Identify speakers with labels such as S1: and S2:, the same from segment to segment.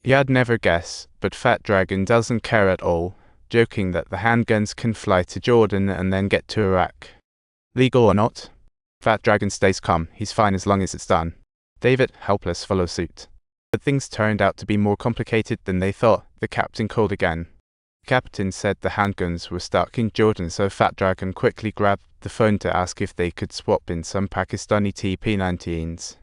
S1: You'd never guess, but Fat Dragon doesn't care at all, joking that the handguns can fly to Jordan and then get to Iraq. Legal or not? Fat Dragon stays calm, he's fine as long as it's done. David, helpless, follows suit. But things turned out to be more complicated than they thought. The captain called again. The captain said the handguns were stuck in Jordan, so Fat Dragon quickly grabbed the phone to ask if they could swap in some Pakistani TP-19s.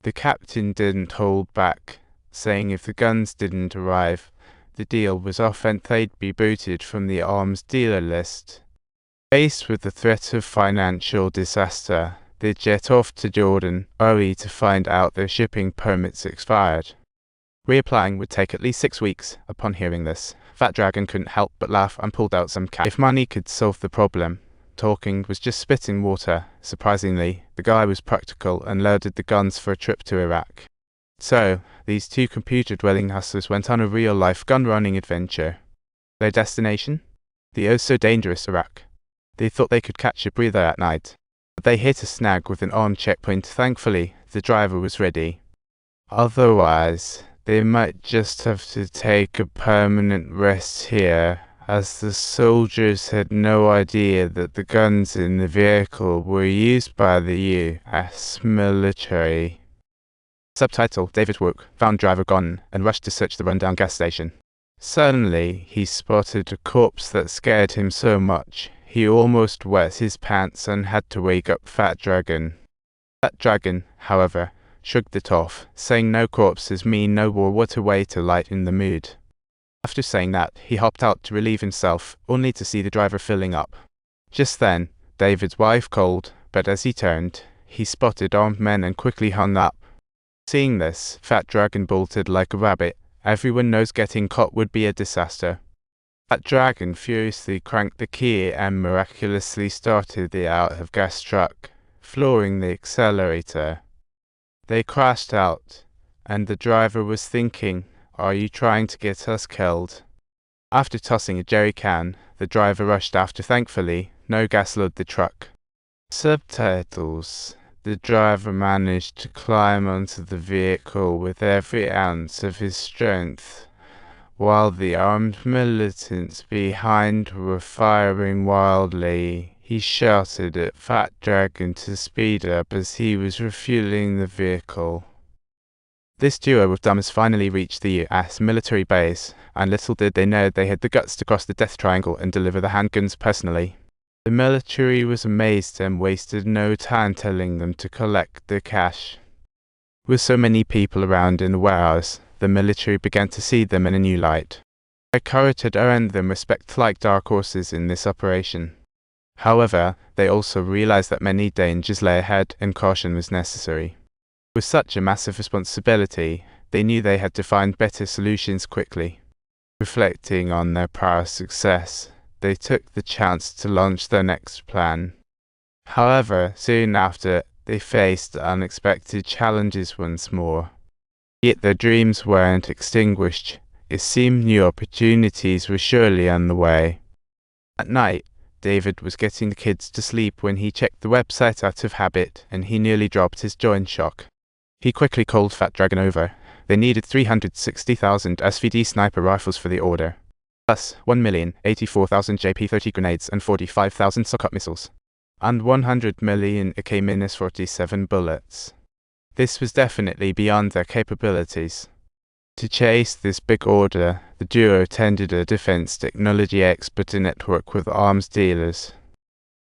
S1: The captain didn't hold back, saying if the guns didn't arrive, the deal was off and they'd be booted from the arms dealer list. Faced with the threat of financial disaster, they jet off to Jordan, only to find out their shipping permits expired. Reapplying would take at least 6 weeks. Upon hearing this, Fat Dragon couldn't help but laugh and pulled out some cash. If money could solve the problem, talking was just spitting water. Surprisingly, the guy was practical and loaded the guns for a trip to Iraq. So, these two computer-dwelling hustlers went on a real-life gun-running adventure. Their destination? The oh-so-dangerous Iraq. They thought they could catch a breather at night, but they hit a snag with an armed checkpoint. Thankfully, the driver was ready. Otherwise, they might just have to take a permanent rest here, as the soldiers had no idea that the guns in the vehicle were used by the U.S. military. Subtitle: David woke, found driver gone, and rushed to search the rundown gas station. Suddenly, he spotted a corpse that scared him so much, he almost wet his pants and had to wake up Fat Dragon. Fat Dragon, however, shrugged it off, saying no corpses mean no war. What a way to lighten the mood. After saying that, he hopped out to relieve himself, only to see the driver filling up. Just then, David's wife called, but as he turned, he spotted armed men and quickly hung up. Seeing this, Fat Dragon bolted like a rabbit. Everyone knows getting caught would be a disaster. Fat Dragon furiously cranked the key and miraculously started the out-of-gas truck, flooring the accelerator. They crashed out, and the driver was thinking, "Are you trying to get us killed?" After tossing a jerry can, the driver rushed after. Thankfully, no gas loaded the truck. Subtitles: The driver managed to climb onto the vehicle with every ounce of his strength, while the armed militants behind were firing wildly. He shouted at Fat Dragon to speed up as he was refueling the vehicle. This duo of dumbers finally reached the U.S. military base, and little did they know they had the guts to cross the Death Triangle and deliver the handguns personally. The military was amazed and wasted no time telling them to collect the cash. With so many people around in the warehouse, the military began to see them in a new light. Their courage had earned them respect like dark horses in this operation. However, they also realized that many dangers lay ahead and caution was necessary. With such a massive responsibility, they knew they had to find better solutions quickly. Reflecting on their prior success, they took the chance to launch their next plan. However, soon after, they faced unexpected challenges once more. Yet their dreams weren't extinguished. It seemed new opportunities were surely on the way. At night, David was getting the kids to sleep when he checked the website out of habit, and he nearly dropped his jaw in shock. He quickly called Fat Dragon over. They needed 360,000 SVD sniper rifles for the order, plus 1,084,000 JP-30 grenades and 45,000 Sokot missiles, and 100 million AK-47 bullets. This was definitely beyond their capabilities. To chase this big order, the duo attended a defense technology expo to network with arms dealers.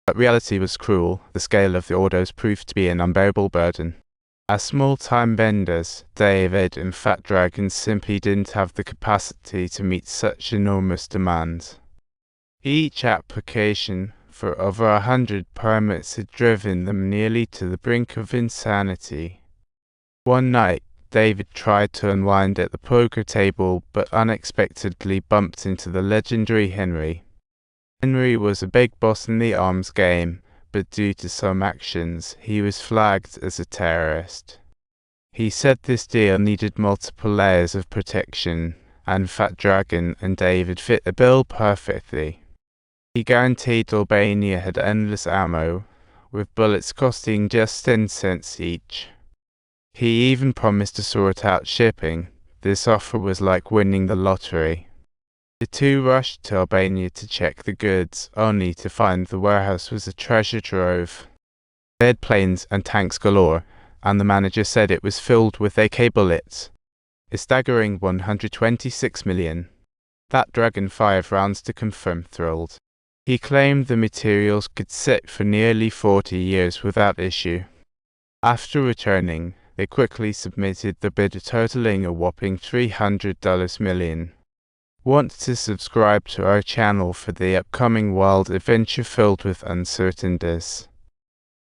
S1: But reality was cruel. The scale of the orders proved to be an unbearable burden. As small-time vendors, David and Fat Dragon simply didn't have the capacity to meet such enormous demands. Each application for over 100 permits had driven them nearly to the brink of insanity. One night, David tried to unwind at the poker table but unexpectedly bumped into the legendary Henry. Henry was a big boss in the arms game, but due to some actions, he was flagged as a terrorist. He said this deal needed multiple layers of protection, and Fat Dragon and David fit the bill perfectly. He guaranteed Albania had endless ammo, with bullets costing just 10 cents each. He even promised to sort out shipping, This offer was like winning the lottery. The two rushed to Albania to check the goods, only to find the warehouse was a treasure trove. They had planes and tanks galore, and the manager said it was filled with AK bullets. A staggering 126 million. That Dragon 5 rounds to confirm thrilled. He claimed the materials could sit for nearly 40 years without issue. After returning, they quickly submitted the bid totaling a whopping $300 million. Want to subscribe to our channel for the upcoming wild adventure filled with uncertainties.